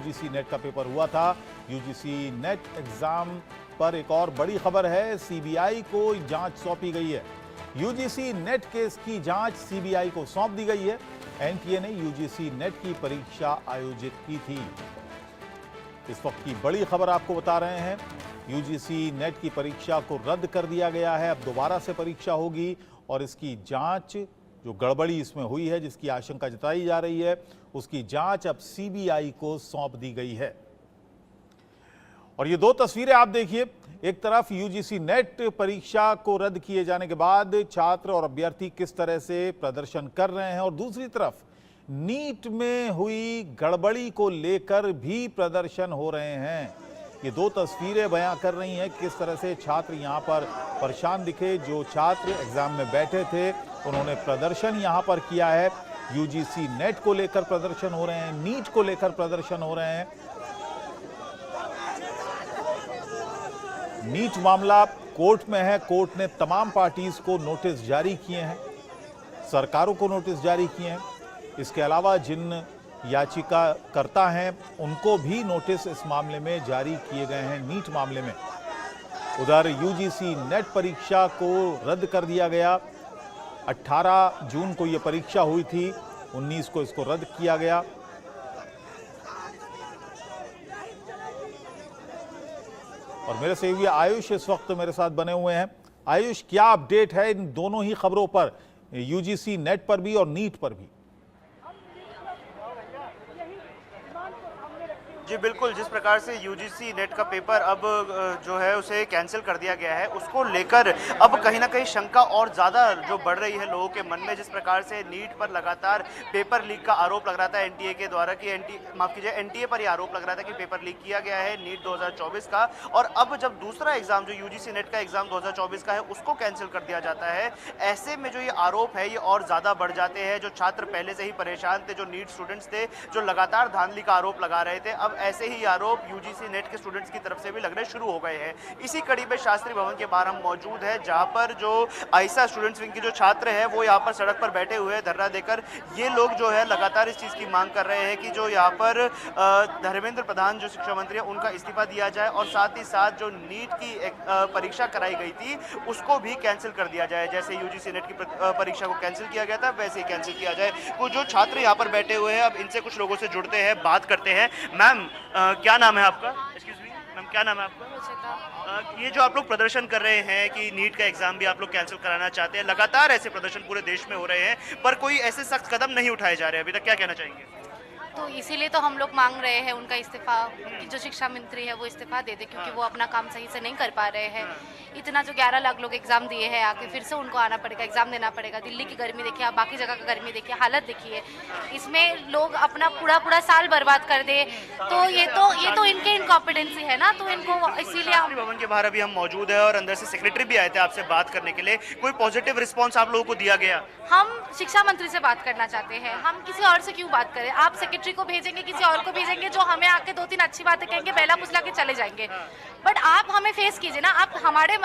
UGC net का paper हुआ था। यूजीसी नेट एग्जाम पर एक और बड़ी खबर है, सीबीआई को जांच सौंपी गई है। यूजीसी नेट केस की जांच सीबीआई को सौंप दी गई है। एनटीए ने यूजीसी नेट की परीक्षा आयोजित की थी। इस वक्त की बड़ी खबर आपको बता रहे हैं, यूजीसी नेट की परीक्षा को रद्द कर दिया गया है। अब दोबारा से परीक्षा होगी और इसकी जांच, जो गड़बड़ी इसमें हुई है, जिसकी आशंका जताई जा रही है, उसकी जांच अब सीबीआई को सौंप दी गई है। और ये दो तस्वीरें आप देखिए, एक तरफ यूजीसी नेट परीक्षा को रद्द किए जाने के बाद छात्र और अभ्यर्थी किस तरह से प्रदर्शन कर रहे हैं और दूसरी तरफ नीट में हुई गड़बड़ी को लेकर भी प्रदर्शन हो रहे हैं। ये दो तस्वीरें बयां कर रही हैं किस तरह से छात्र यहां पर परेशान दिखे। जो छात्र एग्जाम में बैठे थे उन्होंने प्रदर्शन यहां पर किया है। यूजीसी नेट को लेकर प्रदर्शन हो रहे हैं, नीट को लेकर प्रदर्शन हो रहे हैं। नीट मामला कोर्ट में है। कोर्ट ने तमाम पार्टीज को नोटिस जारी किए हैं, सरकारों को नोटिस जारी किए हैं। इसके अलावा जिन याचिकाकर्ता हैं उनको भी नोटिस इस मामले में जारी किए गए हैं, नीट मामले में। उधर यूजीसी नेट परीक्षा को रद्द कर दिया गया। 18 जून को यह परीक्षा हुई थी, 19 को इसको रद्द किया गया। और मेरे सहयोगी आयुष इस वक्त मेरे साथ बने हुए हैं। आयुष, क्या अपडेट है इन दोनों ही खबरों पर, यूजीसी नेट पर भी और नीट पर भी? जी बिल्कुल, जिस प्रकार से यूजीसी नेट का पेपर अब जो है उसे कैंसिल कर दिया गया है, उसको लेकर अब कहीं ना कहीं शंका और ज़्यादा जो बढ़ रही है लोगों के मन में। जिस प्रकार से नीट पर लगातार पेपर लीक का आरोप लग रहा था एनटीए के द्वारा कि एनटीए पर यह आरोप लग रहा था कि पेपर लीक किया गया है नीट 2024 का। और अब जब दूसरा एग्जाम जो यूजीसी नेट का एग्जाम 2024 का है उसको कैंसिल कर दिया जाता है, ऐसे में जो ये आरोप है ये और ज़्यादा बढ़ जाते हैं। जो छात्र पहले से ही परेशान थे, जो नीट स्टूडेंट्स थे, जो लगातार धांधली का आरोप लगा रहे थे, अब ऐसे ही आरोप यूजीसी नेट के स्टूडेंट्स की तरफ से भी लगने शुरू हो गए हैं। इसी कड़ी में शास्त्री भवन के बाहर हम मौजूद हैं, जहां पर जो आईसा स्टूडेंट्स विंग के जो छात्र हैं वो यहां पर सड़क पर बैठे हुए हैं धरना देकर। ये लोग जो है लगातार इस चीज़ की मांग कर रहे हैं कि जो यहाँ पर धर्मेंद्र प्रधान जो शिक्षा मंत्री है उनका इस्तीफा दिया जाए और साथ ही साथ जो नीट की परीक्षा कराई गई थी उसको भी कैंसिल कर दिया जाए। जैसे यूजीसी नेट की परीक्षा को कैंसिल किया गया था वैसे ही कैंसिल किया जाए। कुछ जो छात्र यहाँ पर बैठे हुए हैं, अब इनसे कुछ लोगों से जुड़ते हैं, बात करते हैं। मैम, क्या नाम है आपका? एक्सक्यूज मी मैम, क्या नाम है आपका? ये जो आप लोग प्रदर्शन कर रहे हैं कि नीट का एग्जाम भी आप लोग कैंसिल कराना चाहते हैं, लगातार ऐसे प्रदर्शन पूरे देश में हो रहे हैं पर कोई ऐसे सख्त कदम नहीं उठाए जा रहे, अभी तक क्या कहना चाहेंगे? तो इसीलिए तो हम लोग मांग रहे हैं उनका इस्तीफा, कि जो शिक्षा मंत्री है वो इस्तीफा दे दे, क्योंकि वो अपना काम सही से नहीं कर पा रहे हैं। इतना जो 11 लाख लोग एग्जाम दिए हैं, आके फिर से उनको आना पड़ेगा, एग्जाम देना पड़ेगा। दिल्ली की गर्मी देखिए आप, बाकी जगह का गर्मी देखिए, हालत देखिए। इसमें लोग अपना पूरा साल बर्बाद कर दे, तो ये तो इनके इनकॉम्पिटेंसी है ना, तो इनको इसीलिए भवन के बाहर अभी हम मौजूद है और अंदर से सेक्रेटरी भी आए थे आपसे बात करने के लिए। कोई पॉजिटिव रिस्पॉन्स आप लोगों को दिया गया? हम शिक्षा मंत्री से बात करना चाहते हैं, हम किसी और से क्यों बात करें? आप सेक्रेटरी को भेजेंगे, किसी और को भेजेंगे जो हमें आके 2-3 अच्छी बातें कहेंगे, बेला फुसला के चले जाएंगे। बट आप हमें फेस कीजिए ना, आप हमारे